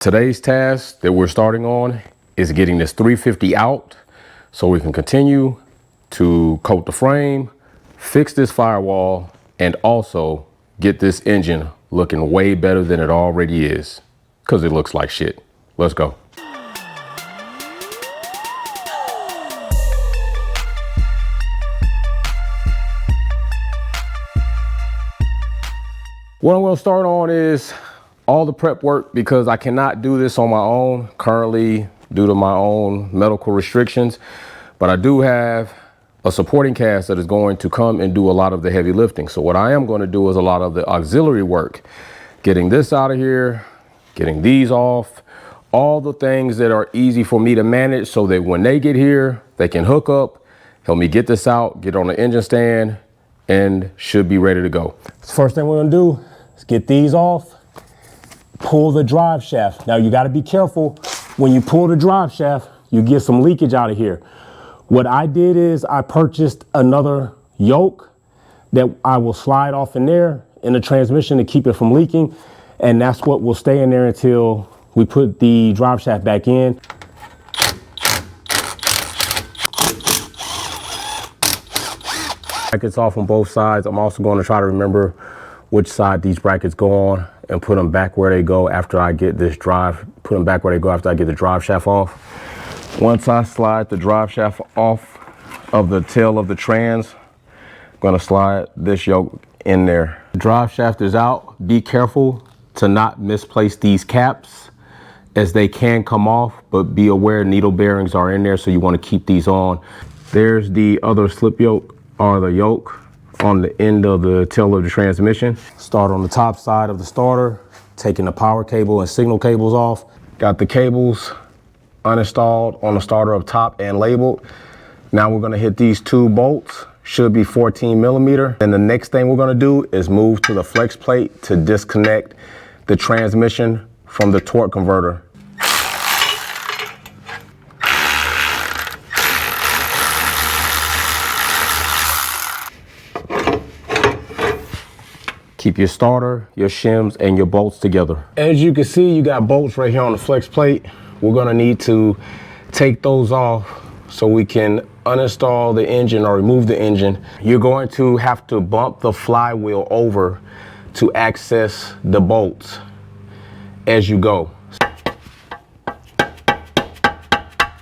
Today's task that we're starting on is getting this 350 out so we can continue to coat the frame, fix this firewall, and also get this engine looking way better than it already is, because it looks like shit. Let's go. What I'm going to start on is all the prep work, because I cannot do this on my own currently due to my own medical restrictions, but I do have a supporting cast that is going to come and do a lot of the heavy lifting. So what I am going to do is a lot of the auxiliary work, getting this out of here, getting these off, all the things that are easy for me to manage so that when they get here, they can hook up, help me get this out, get on the engine stand, and should be ready to go. First thing we're going to do is get these off. Pull the drive shaft. Now you got to be careful when you pull the drive shaft, you get some leakage out of here. What I did is I purchased another yoke that I will slide off in there in the transmission to keep it from leaking. And that's what will stay in there until we put the drive shaft back in. Brackets off on both sides. I'm also going to try to remember which side these brackets go on and put them back where they go after I get this drive, put them back where they go after I get the drive shaft off. Once I slide the drive shaft off of the tail of the trans, I'm gonna slide this yoke in there. The drive shaft is out. Be careful to not misplace these caps as they can come off, but be aware needle bearings are in there, so you wanna keep these on. There's the other slip yoke, or the yoke, on the end of the tail of the transmission. Start on the top side of the starter, taking the power cable and signal cables off. Got the cables uninstalled on the starter up top and labeled. Now we're gonna hit these two bolts, should be 14 millimeter. And the next thing we're gonna do is move to the flex plate to disconnect the transmission from the torque converter. Keep your starter, your shims, and your bolts together. As you can see, you got bolts right here on the flex plate. We're gonna need to take those off so we can uninstall the engine or remove the engine. You're going to have to bump the flywheel over to access the bolts as you go.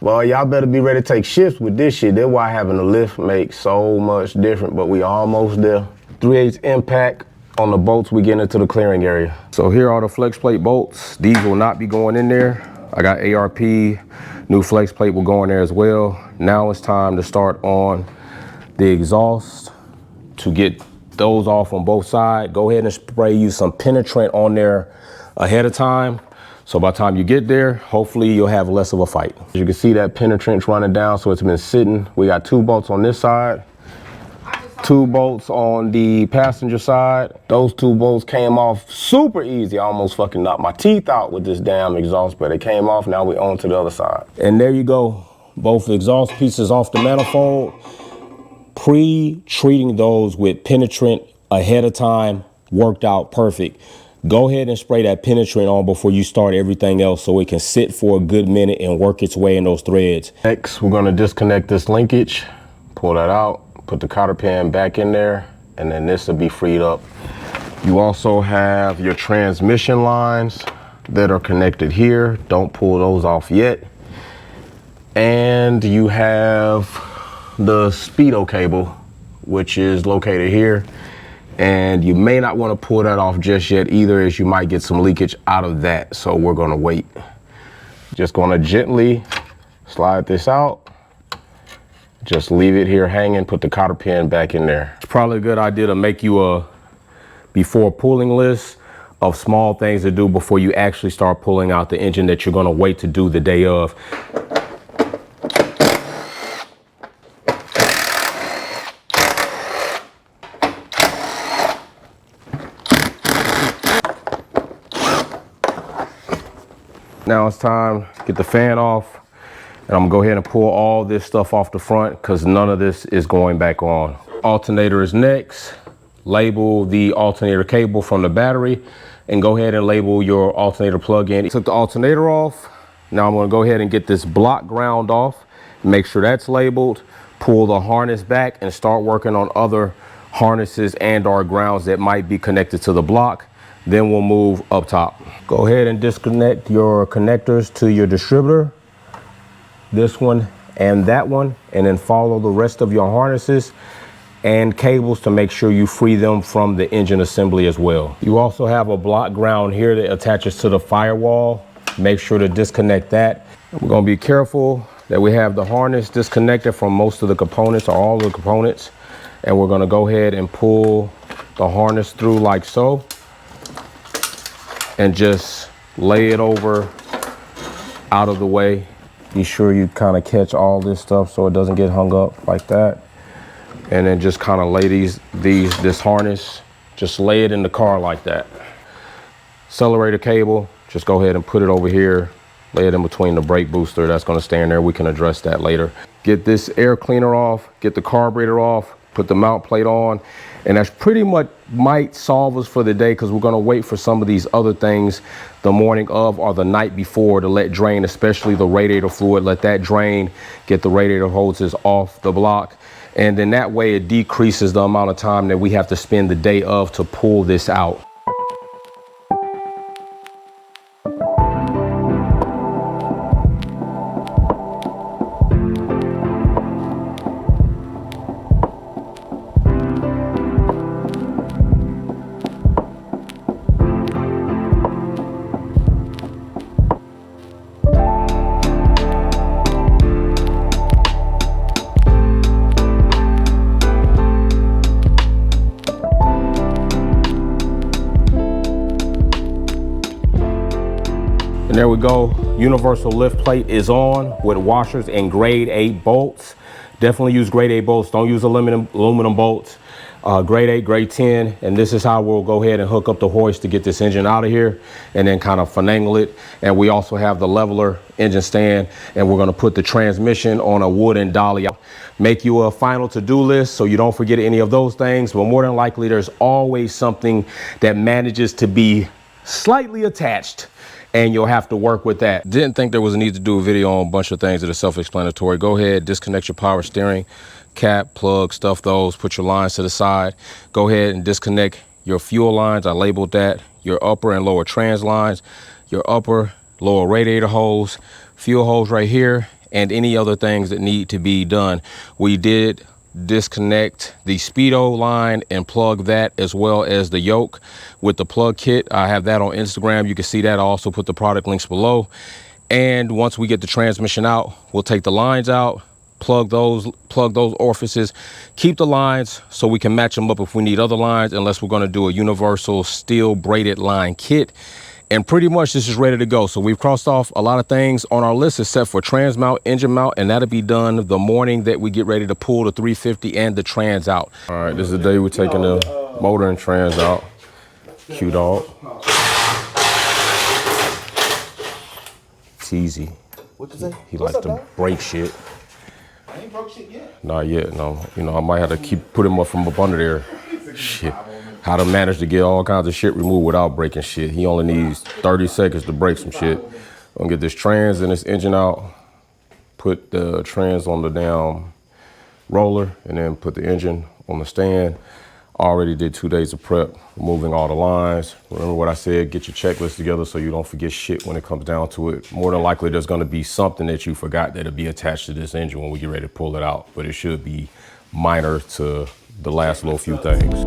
Well, y'all better be ready to take shifts with this shit. That's why having a lift makes so much different, but we almost there. 3/8 impact on the bolts we get into the clearing area. So here are the flex plate bolts. These will not be going in there. I got ARP, new flex plate will go in there as well. Now it's time to start on the exhaust to get those off on both sides. Go ahead and spray you some penetrant on there ahead of time. So by the time you get there, hopefully you'll have less of a fight. As you can see, that penetrant's running down, so it's been sitting. We got two bolts on this side, two bolts on the passenger side. Those two bolts came off super easy. I almost fucking knocked my teeth out with this damn exhaust, but it came off. Now we on to the other side. And there you go. Both exhaust pieces off the manifold. Pre-treating those with penetrant ahead of time worked out perfect. Go ahead and spray that penetrant on before you start everything else so it can sit for a good minute and work its way in those threads. Next, we're gonna disconnect this linkage, pull that out. Put the cotter pin back in there, and then this will be freed up. You also have your transmission lines that are connected here. Don't pull those off yet. And you have the speedo cable, which is located here. And you may not want to pull that off just yet either, as you might get some leakage out of that. So we're gonna wait. Just gonna gently slide this out. Just leave it here hanging, put the cotter pin back in there. It's probably a good idea to make you a before pulling list of small things to do before you actually start pulling out the engine that you're gonna wait to do the day of. Now it's time to get the fan off. And I'm gonna go ahead and pull all this stuff off the front because none of this is going back on. Alternator is next. Label the alternator cable from the battery. and go ahead and label your alternator plug-in. Took the alternator off. Now I'm gonna go ahead and get this block ground off, make sure that's labeled, pull the harness back and start working on other harnesses and or grounds that might be connected to the block. Then we'll move up top. Go ahead and disconnect your connectors to your distributor, this one and that one, and then follow the rest of your harnesses and cables to make sure you free them from the engine assembly as well. You also have a block ground here that attaches to the firewall. Make sure to disconnect that. We're gonna be careful that we have the harness disconnected from most of the components or all the components. And we're gonna go ahead and pull the harness through like so. And just lay it over out of the way. Be sure you kind of catch all this stuff so it doesn't get hung up like that. And then just kind of lay this harness, just lay it in the car like that. Accelerator cable, just go ahead and put it over here, lay it in between the brake booster. That's gonna stay in there. We can address that later. Get this air cleaner off, get the carburetor off, put the mount plate on, and that's pretty much might solve us for the day, because we're gonna wait for some of these other things the morning of or the night before to let drain, especially the radiator fluid. Let that drain, get the radiator hoses off the block. And then that way it decreases the amount of time that we have to spend the day of to pull this out. And there we go. Universal lift plate is on with washers and grade 8 bolts. Definitely use grade 8 bolts. Don't use aluminum bolts. Grade 8, grade 10. And this is how we'll go ahead and hook up the hoist to get this engine out of here and then kind of finagle it. And we also have the leveler engine stand, and we're gonna put the transmission on a wooden dolly. Make you a final to-do list so you don't forget any of those things, but more than likely there's always something that manages to be slightly attached, and you'll have to work with that. Didn't think there was a need to do a video on a bunch of things that are self-explanatory. Go ahead, disconnect your power steering cap, plug, stuff those, put your lines to the side. Go ahead and disconnect your fuel lines. I labeled that. Your upper and lower trans lines, your upper, lower radiator hose, fuel hose right here, and any other things that need to be done. We did disconnect the speedo line and plug that, as well as the yoke with the plug kit. I have that on Instagram. You can see that. I also put the product links below. And once we get the transmission out, we'll take the lines out, plug those orifices, keep the lines so we can match them up if we need other lines, unless we're going to do a universal steel braided line kit. And pretty much this is ready to go. So we've crossed off a lot of things on our list except for trans mount, engine mount, and that'll be done the morning that we get ready to pull the 350 and the trans out. All right, this is the day we're taking the motor and trans out. Q-Dog. Teasy. What you say? He likes to break shit. I ain't broke shit yet. Not yet, no. You know, I might have to put him up from up under there. Shit. How to manage to get all kinds of shit removed without breaking shit. He only needs 30 seconds to break some shit. I'm gonna get this trans and this engine out, put the trans on the down roller, and then put the engine on the stand. Already did 2 days of prep, removing all the lines. Remember what I said, get your checklist together so you don't forget shit when it comes down to it. More than likely, there's gonna be something that you forgot that'll be attached to this engine when we get ready to pull it out, but it should be minor to the last little few things.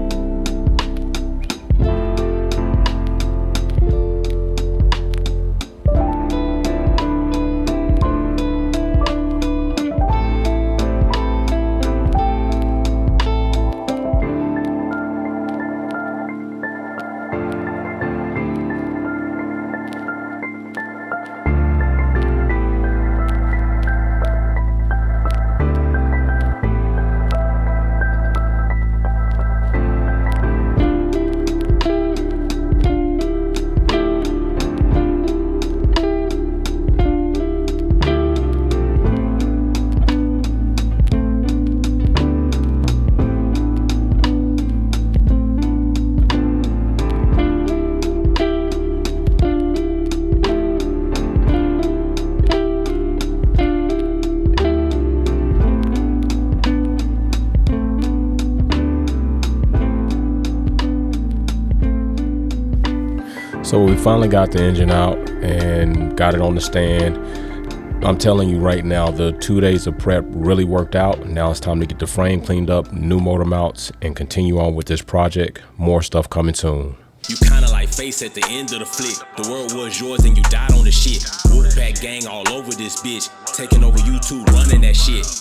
So we finally got the engine out and got it on the stand. I'm telling you right now, the 2 days of prep really worked out. Now it's time to get the frame cleaned up, new motor mounts, and continue on with this project. More stuff coming soon. You kinda like Face at the end of the flick. The world was yours and you died on the shit. Wolfpack gang all over this bitch. Taking over YouTube, running that shit.